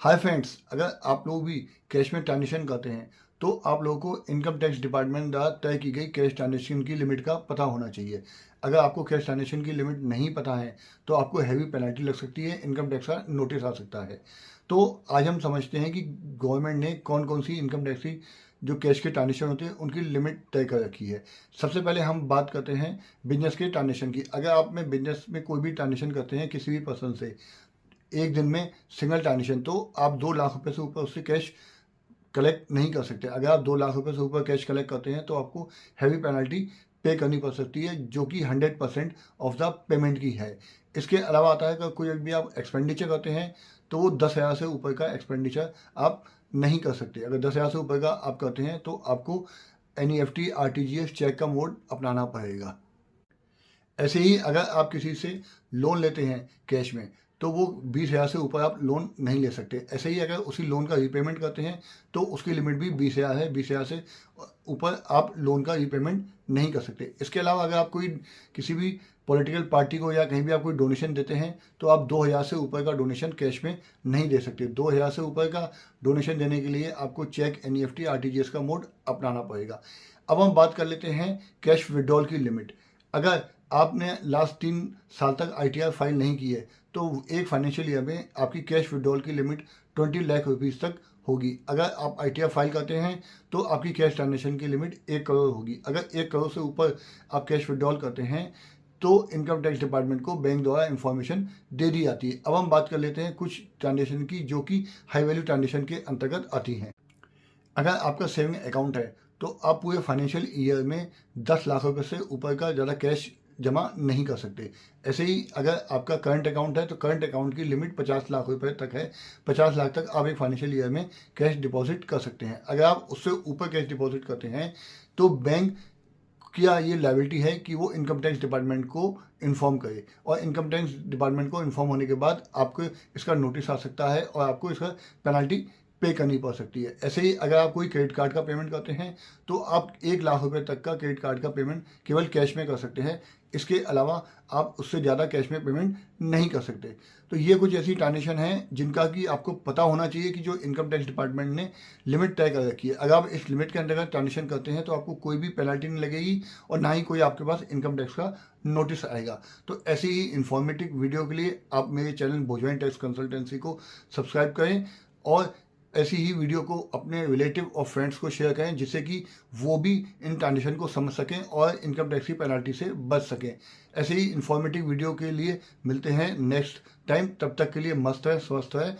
Hi friends, अगर आप लोग भी कैश में ट्रांजेक्शन करते हैं तो आप लोगों को इनकम टैक्स डिपार्टमेंट द्वारा तय की गई कैश ट्रांजेक्शन की लिमिट का पता होना चाहिए। अगर आपको कैश ट्रांजेक्शन की लिमिट नहीं पता है तो आपको हैवी पेनल्टी लग सकती है, इनकम टैक्स का नोटिस आ सकता है। तो आज हम समझते हैं कि गवर्नमेंट ने कौन कौन सी इनकम टैक्स की जो कैश के ट्रांजेक्शन होते हैं उनकी लिमिट तय कर रखी है। सबसे पहले हम बात करते हैं बिजनेस के ट्रांजेक्शन की। अगर आप में बिजनेस में कोई भी ट्रांजेक्शन करते हैं किसी भी पर्सन से एक दिन में सिंगल ट्रांजेक्शन, तो आप 2 लाख रुपए से ऊपर उससे कैश कलेक्ट नहीं कर सकते। अगर आप 2 लाख रुपए से ऊपर कैश कलेक्ट करते हैं तो आपको हैवी पेनल्टी पे करनी पड़ सकती है, जो कि 100% ऑफ द पेमेंट की है। इसके अलावा आता है कि कोई भी आप एक्सपेंडिचर करते हैं तो वो 10,000 से ऊपर का एक्सपेंडिचर आप नहीं कर सकते। अगर 10,000 से ऊपर का आप करते हैं तो आपको NEFT RTGS चेक का मोड अपनाना पड़ेगा। ऐसे ही अगर आप किसी से लोन लेते हैं कैश में तो वो 20,000 से ऊपर आप लोन नहीं ले सकते। ऐसे ही अगर उसी लोन का रीपेमेंट करते हैं तो उसकी लिमिट भी 20,000 है। 20,000 से ऊपर आप लोन का रीपेमेंट नहीं कर सकते। इसके अलावा अगर आप कोई किसी भी पॉलिटिकल पार्टी को या कहीं भी आप कोई डोनेशन देते हैं तो आप 2,000 से ऊपर का डोनेशन कैश में नहीं दे सकते। 2,000 से ऊपर का डोनेशन देने के लिए आपको चेक NEFT RTGS का मोड अपनाना पड़ेगा। अब हम बात कर लेते हैं कैश विड्रॉल की लिमिट। अगर आपने लास्ट 3 साल तक ITR फाइल नहीं की है तो एक फाइनेंशियल ईयर में आपकी कैश विड्रॉल की लिमिट 20 लाख रुपीज़ तक होगी। अगर आप ITR फाइल करते हैं तो आपकी कैश ट्रांजेक्शन की लिमिट 1 करोड़ होगी। अगर 1 करोड़ से ऊपर आप कैश विड्रॉल करते हैं तो इनकम टैक्स डिपार्टमेंट को बैंक द्वारा इंफॉर्मेशन दे दी जाती है। अब हम बात कर लेते हैं कुछ ट्रांजेक्शन की जो कि हाई वैल्यू ट्रांजेक्शन के अंतर्गत आती हैं। अगर आपका सेविंग अकाउंट है तो आप पूरे फाइनेंशियल ईयर में 10 लाख रुपए से ऊपर का ज़्यादा कैश जमा नहीं कर सकते। ऐसे ही अगर आपका करंट अकाउंट है तो करंट अकाउंट की लिमिट 50 लाख रुपए तक है। 50 लाख तक आप एक फाइनेंशियल ईयर में कैश डिपॉजिट कर सकते हैं। अगर आप उससे ऊपर कैश डिपॉजिट करते हैं तो बैंक क्या ये लायबिलिटी है कि वो इनकम टैक्स डिपार्टमेंट को इन्फॉर्म करे, और इनकम टैक्स डिपार्टमेंट को इन्फॉर्म होने के बाद आपको इसका नोटिस आ सकता है और आपको इसका पेनल्टी पे करनी पड़ सकती है। ऐसे ही अगर आप कोई क्रेडिट कार्ड का पेमेंट करते हैं तो आप 1 लाख रुपए तक का क्रेडिट कार्ड का पेमेंट केवल कैश में कर सकते हैं। इसके अलावा आप उससे ज़्यादा कैश में पेमेंट नहीं कर सकते। तो ये कुछ ऐसी ट्रांजेक्शन हैं जिनका कि आपको पता होना चाहिए कि जो इनकम टैक्स डिपार्टमेंट ने लिमिट तय कर रखी है। अगर आप इस लिमिट के अंतर्गत ट्रांजेक्शन करते हैं तो आपको कोई भी पेनल्टी नहीं लगेगी और ना ही कोई आपके पास इनकम टैक्स का नोटिस आएगा। तो ऐसी ही इंफॉर्मेटिव वीडियो के लिए आप मेरे चैनल भोजवाइन टैक्स कंसल्टेंसी को सब्सक्राइब करें और ऐसी ही वीडियो को अपने रिलेटिव और फ्रेंड्स को शेयर करें, जिससे कि वो भी इन ट्रांजेक्शन को समझ सकें और इनकम टैक्स की पेनल्टी से बच सकें। ऐसे ही इंफॉर्मेटिव वीडियो के लिए मिलते हैं नेक्स्ट टाइम। तब तक के लिए मस्त है, स्वस्थ है।